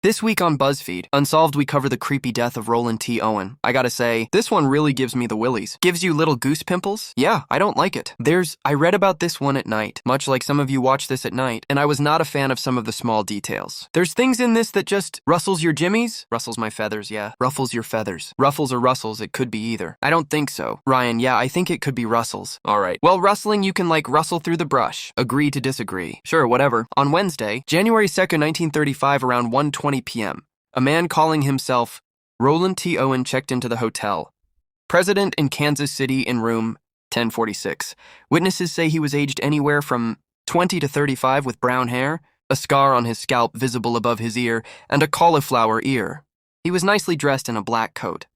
This week on Buzzfeed, Unsolved, we cover the creepy death of Roland T. Owen. I gotta say, this one really gives me the willies. Gives you little goose pimples? Yeah, I don't like it. I read about this one at night, much like some of you watch this at night, and I was not a fan of some of the small details. There's things in this that just rustles your jimmies? Rustles my feathers, yeah. Ruffles your feathers. Ruffles or rustles, it could be either. I don't think so. Ryan, yeah, I think it could be rustles. Alright. Well, rustling, you can rustle through the brush. Agree to disagree. Sure, whatever. On Wednesday, January 2nd, 1935, around 1:20 p.m., a man calling himself Roland T. Owen checked into the hotel. President in Kansas City in room 1046. Witnesses say he was aged anywhere from 20 to 35 with brown hair, a scar on his scalp visible above his ear, and a cauliflower ear. He was nicely dressed in a black coat.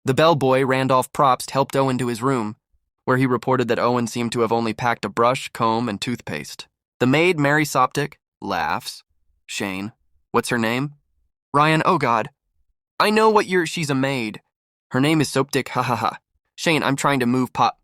The bellboy, Randolph Probst, helped Owen to his room, where he reported that Owen seemed to have only packed a brush, comb, and toothpaste. The maid, Mary Soptic, laughs. Shane. What's her name? Ryan, oh God. I know she's a maid. Her name is Soptic, ha ha ha. Shane, I'm trying to move pop.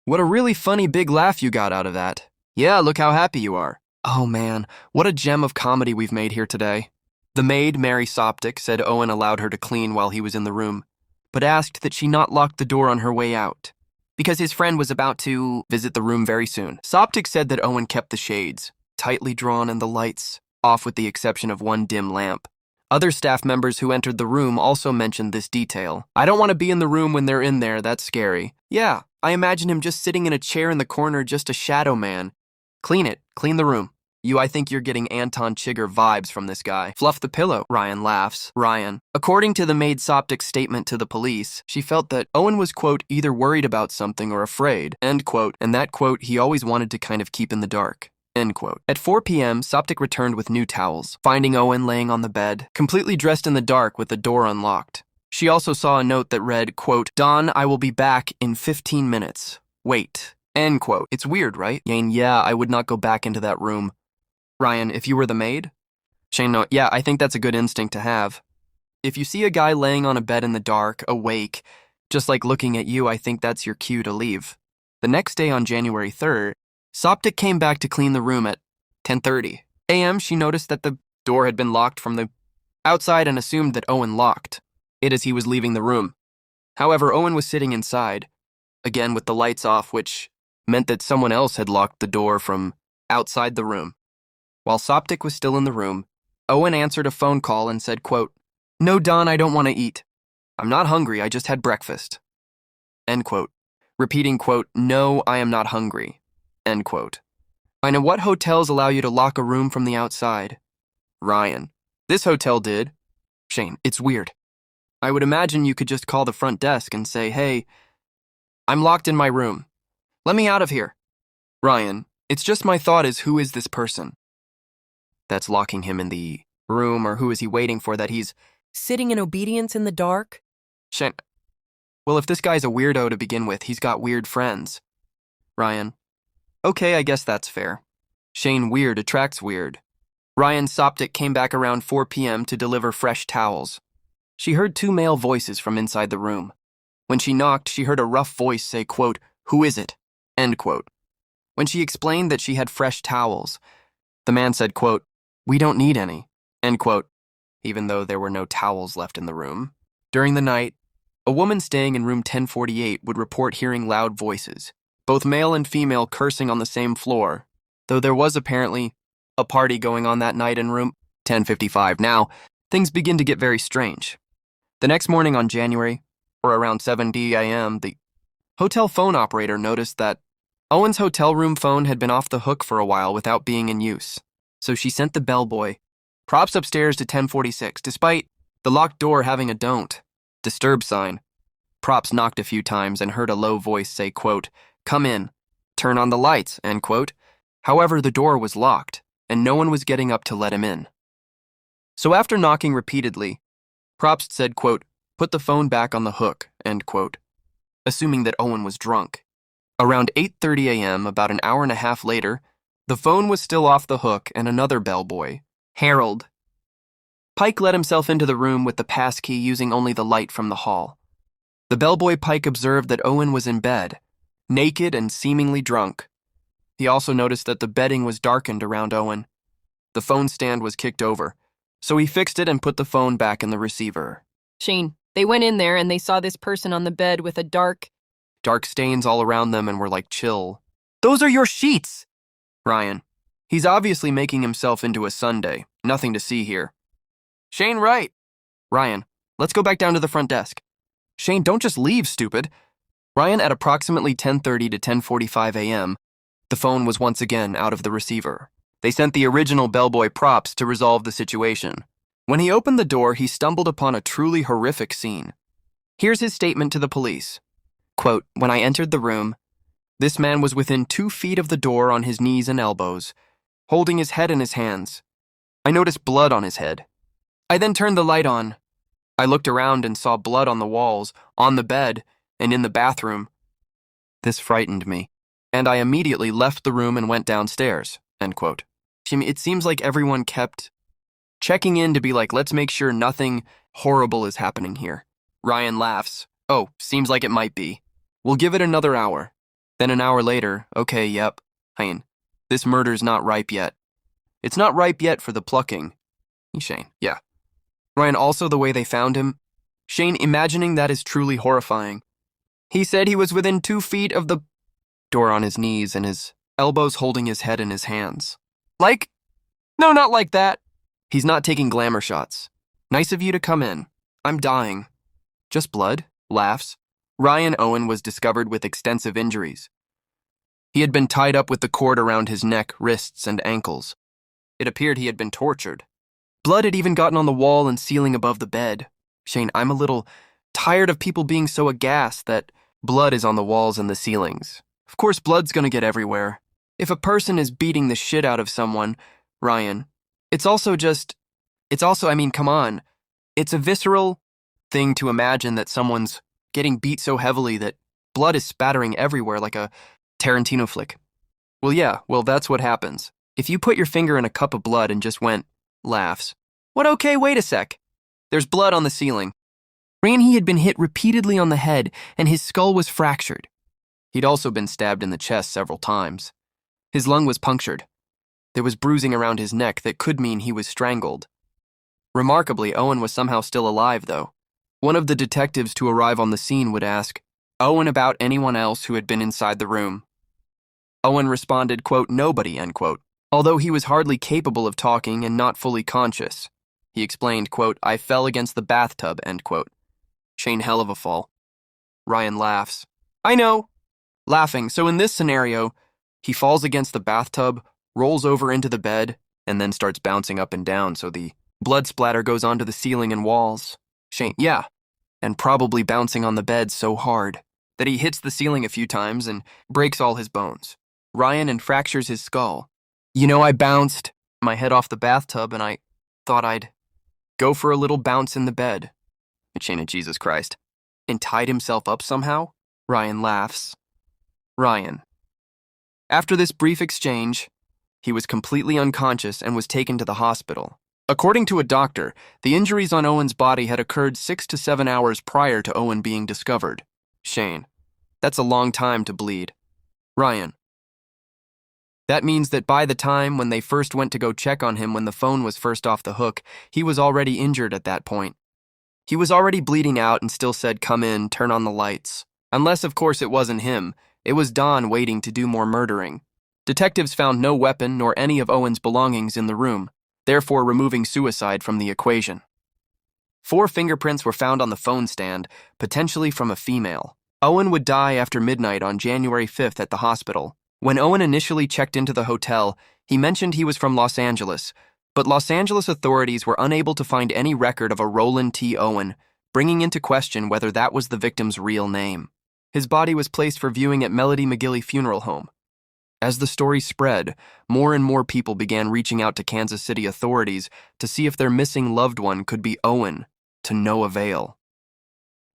What a really funny big laugh you got out of that. Yeah, look how happy you are. Oh man, what a gem of comedy we've made here today. The maid, Mary Soptic, said Owen allowed her to clean while he was in the room, but asked that she not lock the door on her way out, because his friend was about to visit the room very soon. Soptic said that Owen kept the shades tightly drawn and the lights off with the exception of one dim lamp. Other staff members who entered the room also mentioned this detail. I don't want to be in the room when they're in there, that's scary. Yeah, I imagine him just sitting in a chair in the corner, just a shadow man. Clean the room. I think you're getting Anton Chigurh vibes from this guy. Fluff the pillow, Ryan laughs. Ryan. According to the maid Soptic's statement to the police, she felt that Owen was, quote, either worried about something or afraid, end quote, and that, quote, he always wanted to kind of keep in the dark. End quote. At 4 p.m., Soptic returned with new towels, finding Owen laying on the bed, completely dressed in the dark with the door unlocked. She also saw a note that read, quote, Don, I will be back in 15 minutes. Wait. End quote. It's weird, right? Yane, yeah, I would not go back into that room. Ryan, if you were the maid? Shane, no, yeah, I think that's a good instinct to have. If you see a guy laying on a bed in the dark, awake, just looking at you, I think that's your cue to leave. The next day on January 3rd, Soptic came back to clean the room at 10:30 a.m. She noticed that the door had been locked from the outside and assumed that Owen locked it as he was leaving the room. However, Owen was sitting inside, again with the lights off, which meant that someone else had locked the door from outside the room. While Soptic was still in the room, Owen answered a phone call and said, quote, No, Don, I don't want to eat. I'm not hungry, I just had breakfast. End quote. Repeating, quote, No, I am not hungry. End quote. I know what hotels allow you to lock a room from the outside. Ryan. This hotel did. Shane. It's weird. I would imagine you could just call the front desk and say, Hey, I'm locked in my room. Let me out of here. Ryan. It's just my thought is, who is this person that's locking him in the room, or who is he waiting for that he's sitting in obedience in the dark? Shane. Well, if this guy's a weirdo to begin with, he's got weird friends. Ryan. Okay, I guess that's fair. Shane, weird attracts weird. Ryan. Soptic came back around 4 p.m. to deliver fresh towels. She heard 2 male voices from inside the room. When she knocked, she heard a rough voice say, quote, Who is it? End quote. When she explained that she had fresh towels, the man said, quote, We don't need any, end quote, even though there were no towels left in the room. During the night, a woman staying in room 1048 would report hearing loud voices, both male and female cursing on the same floor, though there was apparently a party going on that night in room 1055. Now, things begin to get very strange. The next morning on January, or around 7 a.m., the hotel phone operator noticed that Owen's hotel room phone had been off the hook for a while without being in use, so she sent the bellboy props upstairs to 1046, despite the locked door having a don't disturb sign. Props knocked a few times and heard a low voice say, quote, Come in, turn on the lights, end quote. However, the door was locked, and no one was getting up to let him in. So after knocking repeatedly, Probst said, quote, Put the phone back on the hook, end quote, assuming that Owen was drunk. Around 8:30 a.m., about an hour and a half later, the phone was still off the hook and another bellboy, Harold Pike, let himself into the room with the passkey using only the light from the hall. The bellboy Pike observed that Owen was in bed, naked and seemingly drunk. He also noticed that the bedding was darkened around Owen. The phone stand was kicked over, So he fixed it and put the phone back in the receiver. Shane, they went in there and they saw this person on the bed with a dark Stains all around them and were like, chill. Those are your sheets! Ryan. He's obviously making himself into a sundae. Nothing to see here. Shane, right. Ryan, let's go back down to the front desk. Shane, don't just leave, stupid. Ryan, at approximately 10:30 to 10:45 a.m., the phone was once again out of the receiver. They sent the original bellboy props to resolve the situation. When he opened the door, he stumbled upon a truly horrific scene. Here's his statement to the police. Quote, when I entered the room, this man was within 2 feet of the door on his knees and elbows, holding his head in his hands. I noticed blood on his head. I then turned the light on. I looked around and saw blood on the walls, on the bed, and in the bathroom. This frightened me, and I immediately left the room and went downstairs, end quote. It seems like everyone kept checking in to be like, let's make sure nothing horrible is happening here. Ryan laughs. Oh, seems like it might be. We'll give it another hour. Then an hour later, okay, yep. Hein, this murder's not ripe yet. It's not ripe yet for the plucking. Shane, yeah. Ryan, also the way they found him. Shane, imagining that is truly horrifying. He said he was within 2 feet of the door on his knees and his elbows holding his head in his hands. Like? No, not like that. He's not taking glamour shots. Nice of you to come in. I'm dying. Just blood? Laughs. Ryan Owen was discovered with extensive injuries. He had been tied up with the cord around his neck, wrists, and ankles. It appeared he had been tortured. Blood had even gotten on the wall and ceiling above the bed. Shane, I'm a little tired of people being so aghast that blood is on the walls and the ceilings. Of course, blood's gonna get everywhere. If a person is beating the shit out of someone, Ryan, it's also, come on. It's a visceral thing to imagine that someone's getting beat so heavily that blood is spattering everywhere like a Tarantino flick. Well, that's what happens. If you put your finger in a cup of blood and just went, laughs. What, okay, wait a sec. There's blood on the ceiling. He had been hit repeatedly on the head and his skull was fractured. He'd also been stabbed in the chest several times. His lung was punctured. There was bruising around his neck that could mean he was strangled. Remarkably, Owen was somehow still alive, though. One of the detectives to arrive on the scene would ask Owen about anyone else who had been inside the room. Owen responded, quote, nobody, end quote, although he was hardly capable of talking and not fully conscious. He explained, quote, I fell against the bathtub, end quote. Shane, hell of a fall. Ryan laughs. I know. Laughing, so in this scenario, he falls against the bathtub, rolls over into the bed, and then starts bouncing up and down so the blood splatter goes onto the ceiling and walls. Shane, yeah, and probably bouncing on the bed so hard that he hits the ceiling a few times and breaks all his bones. Ryan, and fractures his skull. I bounced my head off the bathtub and I thought I'd go for a little bounce in the bed. Shane, Jesus Christ. And tied himself up somehow? Ryan laughs. Ryan. After this brief exchange, he was completely unconscious and was taken to the hospital. According to a doctor, the injuries on Owen's body had occurred 6 to 7 hours prior to Owen being discovered. Shane. That's a long time to bleed. Ryan. That means that by the time when they first went to go check on him when the phone was first off the hook, he was already injured at that point. He was already bleeding out and still said, come in, turn on the lights. Unless, of course, it wasn't him. It was Don waiting to do more murdering. Detectives found no weapon nor any of Owen's belongings in the room, therefore removing suicide from the equation. 4 fingerprints were found on the phone stand, potentially from a female. Owen would die after midnight on January 5th at the hospital. When Owen initially checked into the hotel, he mentioned he was from Los Angeles, but Los Angeles authorities were unable to find any record of a Roland T. Owen, bringing into question whether that was the victim's real name. His body was placed for viewing at Melody McGilly Funeral Home. As the story spread, more and more people began reaching out to Kansas City authorities to see if their missing loved one could be Owen, to no avail.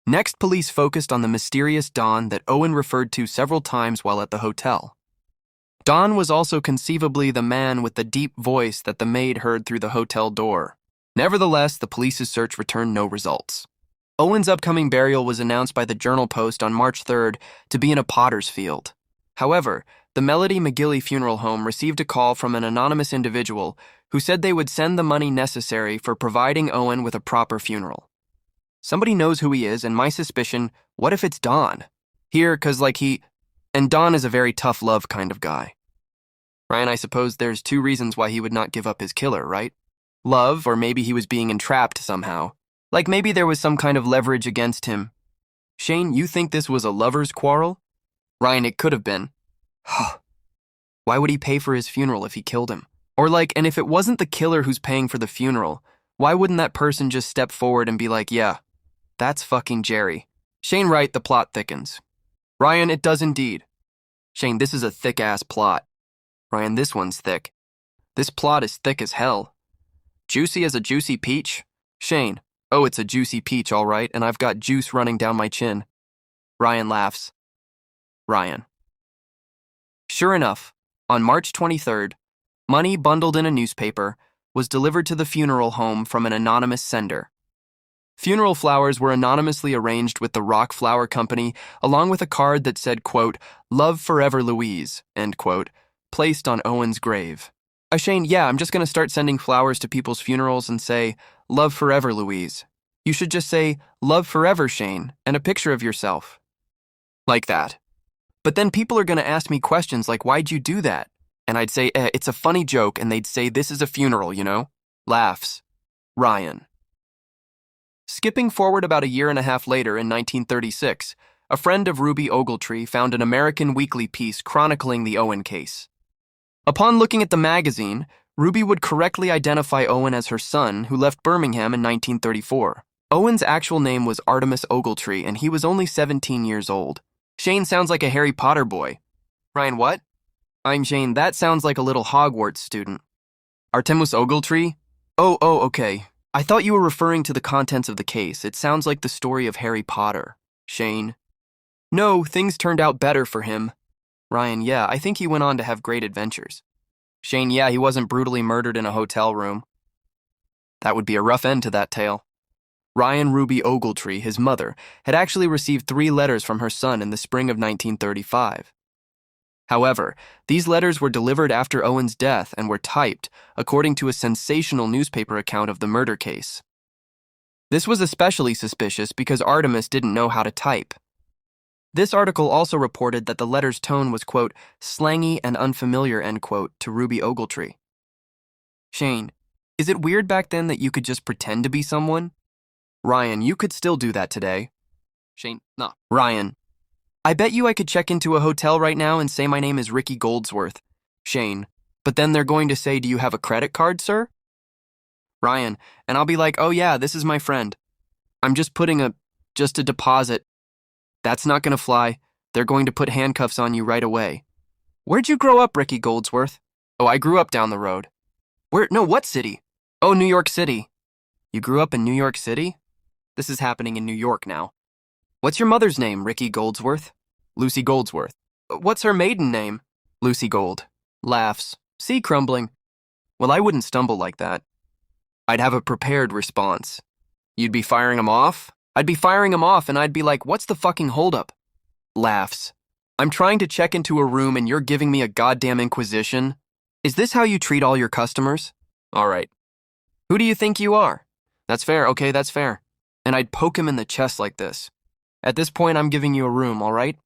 Next, police focused on the mysterious Don that Owen referred to several times while at the hotel. Don was also conceivably the man with the deep voice that the maid heard through the hotel door. Nevertheless, the police's search returned no results. Owen's upcoming burial was announced by the Journal Post on March 3rd to be in a potter's field. However, the Melody McGilly Funeral Home received a call from an anonymous individual who said they would send the money necessary for providing Owen with a proper funeral. Somebody knows who he is, and my suspicion, what if it's Don? Here, 'cause and Don is a very tough love kind of guy. Ryan, I suppose there's two reasons why he would not give up his killer, right? Love, or maybe he was being entrapped somehow. Like maybe there was some kind of leverage against him. Shane, you think this was a lover's quarrel? Ryan, it could have been. Why would he pay for his funeral if he killed him? Or and if it wasn't the killer who's paying for the funeral, why wouldn't that person just step forward and be like, yeah, that's fucking Jerry? Shane, right, the plot thickens. Ryan, it does indeed. Shane, this is a thick-ass plot. Ryan, this one's thick. This plot is thick as hell. Juicy as a juicy peach? Shane, oh, it's a juicy peach, all right, and I've got juice running down my chin. Ryan laughs. Ryan. Sure enough, on March 23rd, money bundled in a newspaper was delivered to the funeral home from an anonymous sender. Funeral flowers were anonymously arranged with the Rock Flower Company, along with a card that said, quote, "Love forever, Louise," end quote, placed on Owen's grave. Shane, yeah, I'm just going to start sending flowers to people's funerals and say, "Love forever, Louise." You should just say, "Love forever, Shane," and a picture of yourself. Like that. But then people are going to ask me questions like, why'd you do that? And I'd say, it's a funny joke, and they'd say, this is a funeral, you know? Laughs. Ryan. Skipping forward about a year and a half later in 1936, a friend of Ruby Ogletree found an American weekly piece chronicling the Owen case. Upon looking at the magazine, Ruby would correctly identify Owen as her son, who left Birmingham in 1934. Owen's actual name was Artemis Ogletree, and he was only 17 years old. Shane sounds like a Harry Potter boy. Ryan, what? I'm Shane, that sounds like a little Hogwarts student. Artemis Ogletree? Oh, okay. I thought you were referring to the contents of the case. It sounds like the story of Harry Potter. Shane. No, things turned out better for him. Ryan, yeah, I think he went on to have great adventures. Shane, yeah, he wasn't brutally murdered in a hotel room. That would be a rough end to that tale. Ryan Ruby Ogletree, his mother, had actually received 3 letters from her son in the spring of 1935. However, these letters were delivered after Owen's death and were typed, according to a sensational newspaper account of the murder case. This was especially suspicious because Artemis didn't know how to type. This article also reported that the letter's tone was, quote, slangy and unfamiliar, end quote, to Ruby Ogletree. Shane, is it weird back then that you could just pretend to be someone? Ryan, you could still do that today. Shane, no. Ryan, I bet you I could check into a hotel right now and say my name is Ricky Goldsworth. Shane, but then they're going to say, do you have a credit card, sir? Ryan, and I'll be like, oh yeah, this is my friend. I'm just putting just a deposit. That's not going to fly. They're going to put handcuffs on you right away. Where'd you grow up, Ricky Goldsworth? Oh, I grew up down the road. What city? Oh, New York City. You grew up in New York City? This is happening in New York now. What's your mother's name, Ricky Goldsworth? Lucy Goldsworth. What's her maiden name? Lucy Gold. Laughs. See, crumbling. Well, I wouldn't stumble like that. I'd have a prepared response. You'd be firing him off? I'd be firing him off and I'd be like, what's the fucking holdup? Laughs. I'm trying to check into a room and you're giving me a goddamn inquisition? Is this how you treat all your customers? All right. Who do you think you are? That's fair, okay, that's fair. And I'd poke him in the chest like this. At this point, I'm giving you a room, all right?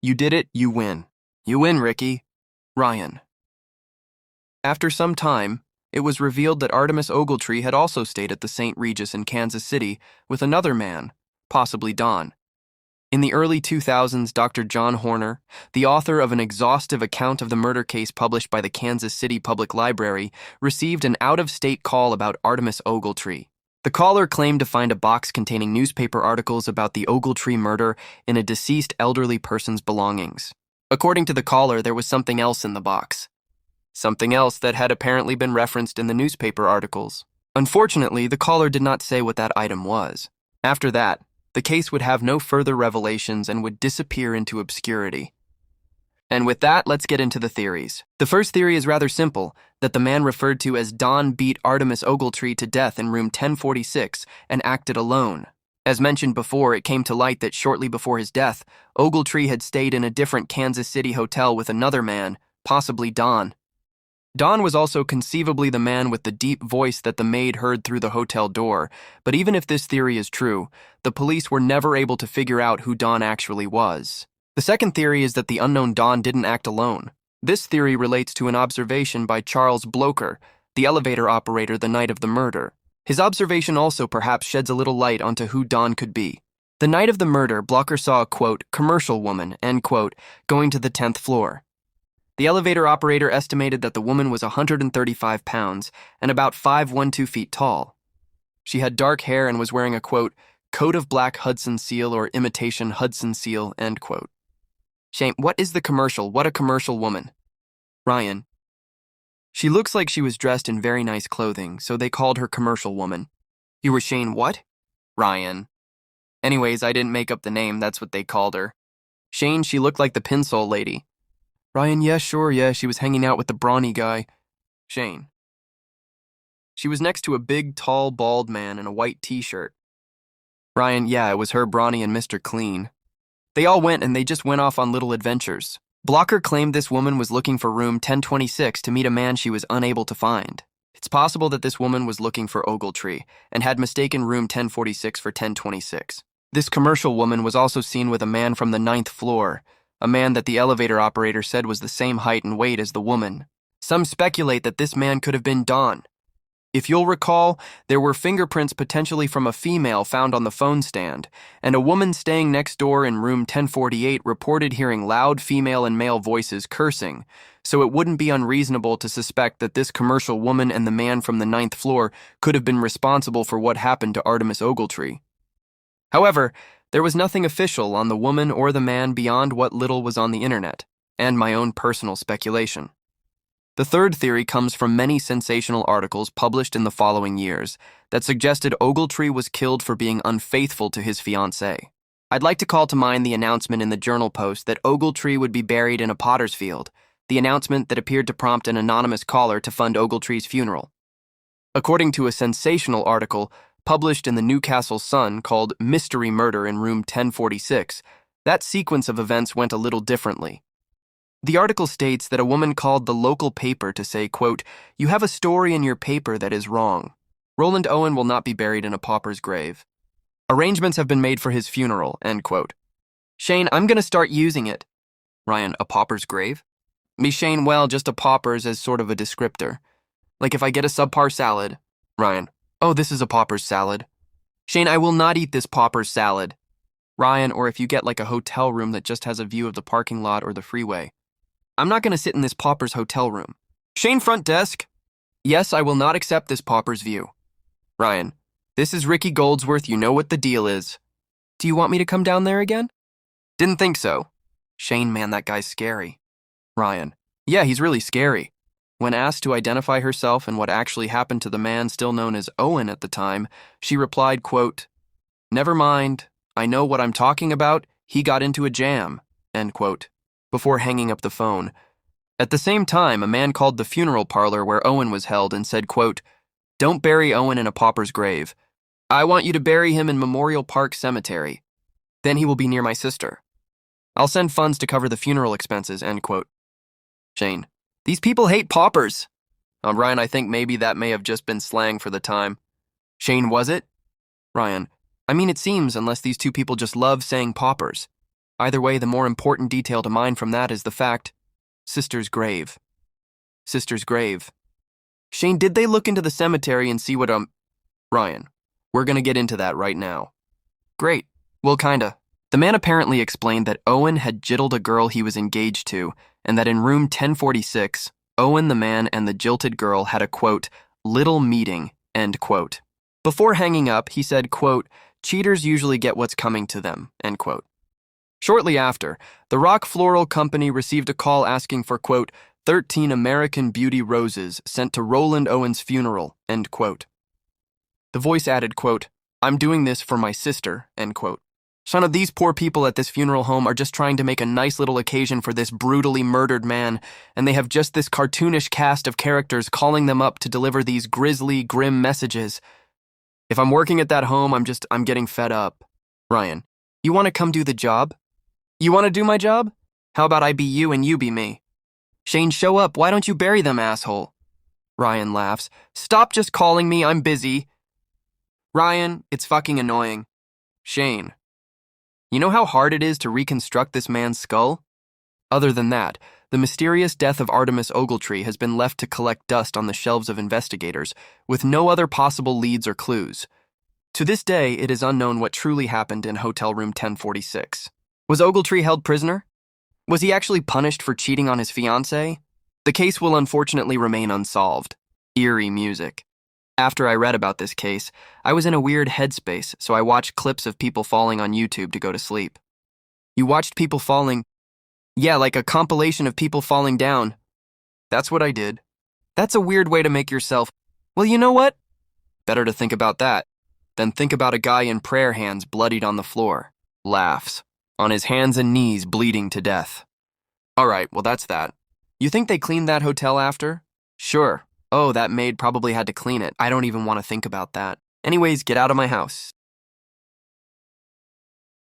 You did it, you win. You win, Ricky. Ryan. After some time, it was revealed that Artemis Ogletree had also stayed at the St. Regis in Kansas City with another man, possibly Don. In the early 2000s, Dr. John Horner, the author of an exhaustive account of the murder case published by the Kansas City Public Library, received an out-of-state call about Artemis Ogletree. The caller claimed to find a box containing newspaper articles about the Ogletree murder in a deceased elderly person's belongings. According to the caller, there was something else in the box. Something else that had apparently been referenced in the newspaper articles. Unfortunately, the caller did not say what that item was. After that, the case would have no further revelations and would disappear into obscurity. And with that, let's get into the theories. The first theory is rather simple, that the man referred to as Don beat Artemis Ogletree to death in room 1046 and acted alone. As mentioned before, it came to light that shortly before his death, Ogletree had stayed in a different Kansas City hotel with another man, possibly Don. Don was also conceivably the man with the deep voice that the maid heard through the hotel door, but even if this theory is true, the police were never able to figure out who Don actually was. The second theory is that the unknown Don didn't act alone. This theory relates to an observation by Charles Blocher, the elevator operator the night of the murder. His observation also perhaps sheds a little light onto who Don could be. The night of the murder, Blocher saw a, quote, commercial woman, end quote, going to the 10th floor. The elevator operator estimated that the woman was 135 pounds and about 5'12" feet tall. She had dark hair and was wearing a, quote, coat of black Hudson seal or imitation Hudson seal, end quote. Shane, what is the commercial? What a commercial woman. Ryan. She looks like she was dressed in very nice clothing, so they called her commercial woman. You were Shane what? Ryan. Anyways, I didn't make up the name, that's what they called her. Shane, she looked like the Pinsole lady. Ryan, yeah, sure, yeah, she was hanging out with the brawny guy. Shane. She was next to a big, tall, bald man in a white t-shirt. Ryan, yeah, it was her, Brawny, and Mr. Clean. They all went and they just went off on little adventures. Blocher claimed this woman was looking for room 1026 to meet a man she was unable to find. It's possible that this woman was looking for Ogletree and had mistaken room 1046 for 1026. This commercial woman was also seen with a man from the 9th floor, a man that the elevator operator said was the same height and weight as the woman. Some speculate that this man could have been Don. If you'll recall, there were fingerprints potentially from a female found on the phone stand, and a woman staying next door in room 1048 reported hearing loud female and male voices cursing, so it wouldn't be unreasonable to suspect that this commercial woman and the man from the 9th floor could have been responsible for what happened to Artemis Ogletree. However, there was nothing official on the woman or the man beyond what little was on the internet, and my own personal speculation. The third theory comes from many sensational articles published in the following years that suggested Ogletree was killed for being unfaithful to his fiancée. I'd like to call to mind the announcement in the Journal Post that Ogletree would be buried in a potter's field, the announcement that appeared to prompt an anonymous caller to fund Ogletree's funeral. According to a sensational article published in the Newcastle Sun called Mystery Murder in Room 1046, that sequence of events went a little differently. The article states that a woman called the local paper to say, quote, "You have a story in your paper that is wrong. Roland Owen will not be buried in a pauper's grave. Arrangements have been made for his funeral," end quote. Shane, I'm gonna start using it. Ryan, a pauper's grave? Me, Shane, well, just a pauper's as sort of a descriptor. Like if I get a subpar salad. Ryan, oh, this is a pauper's salad. Shane, I will not eat this pauper's salad. Ryan, or if you get like a hotel room that just has a view of the parking lot or the freeway. I'm not going to sit in this pauper's hotel room. Shane, front desk. Yes, I will not accept this pauper's view. Ryan, this is Ricky Goldsworth. You know what the deal is. Do you want me to come down there again? Didn't think so. Shane, man, that guy's scary. Ryan, yeah, he's really scary. When asked to identify herself and what actually happened to the man still known as Owen at the time, she replied, quote, "Never mind. I know what I'm talking about. He got into a jam," end quote, before hanging up the phone. At the same time, a man called the funeral parlor where Owen was held and said, quote, "Don't bury Owen in a pauper's grave. I want you to bury him in Memorial Park Cemetery. Then he will be near my sister. I'll send funds to cover the funeral expenses," end quote. Shane, these people hate paupers. Ryan, I think maybe that may have just been slang for the time. Shane, was it? Ryan, I mean, it seems, unless these two people just love saying paupers. Either way, the more important detail to mine from that is the fact, sister's grave. Sister's grave. Shane, did they look into the cemetery and see what, Ryan, we're gonna get into that right now. Great. Well, kinda. The man apparently explained that Owen had jittled a girl he was engaged to, and that in room 1046, Owen the man and the jilted girl had a, quote, little meeting, end quote. Before hanging up, he said, quote, "Cheaters usually get what's coming to them," end quote. Shortly after, the Rock Floral Company received a call asking for, quote, 13 American Beauty roses sent to Roland Owen's funeral, end quote. The voice added, quote, "I'm doing this for my sister," end quote. Son of these poor people at this funeral home are just trying to make a nice little occasion for this brutally murdered man, and they have just this cartoonish cast of characters calling them up to deliver these grisly, grim messages. If I'm working at that home, I'm getting fed up. Ryan, you want to come do the job? You want to do my job? How about I be you and you be me? Shane, show up. Why don't you bury them, asshole? Ryan laughs. Stop just calling me. I'm busy. Ryan, it's fucking annoying. Shane, you know how hard it is to reconstruct this man's skull? Other than that, the mysterious death of Artemis Ogletree has been left to collect dust on the shelves of investigators, with no other possible leads or clues. To this day, it is unknown what truly happened in Hotel Room 1046. Was Ogletree held prisoner? Was he actually punished for cheating on his fiancée? The case will unfortunately remain unsolved. Eerie music. After I read about this case, I was in a weird headspace, so I watched clips of people falling on YouTube to go to sleep. You watched people falling? Yeah, like a compilation of people falling down. That's what I did. That's a weird way to make yourself. Well, you know what? Better to think about that than think about a guy in prayer hands bloodied on the floor. Laughs. On his hands and knees bleeding to death. Alright, well that's that. You think they cleaned that hotel after? Sure. Oh, that maid probably had to clean it. I don't even want to think about that. Anyways, get out of my house.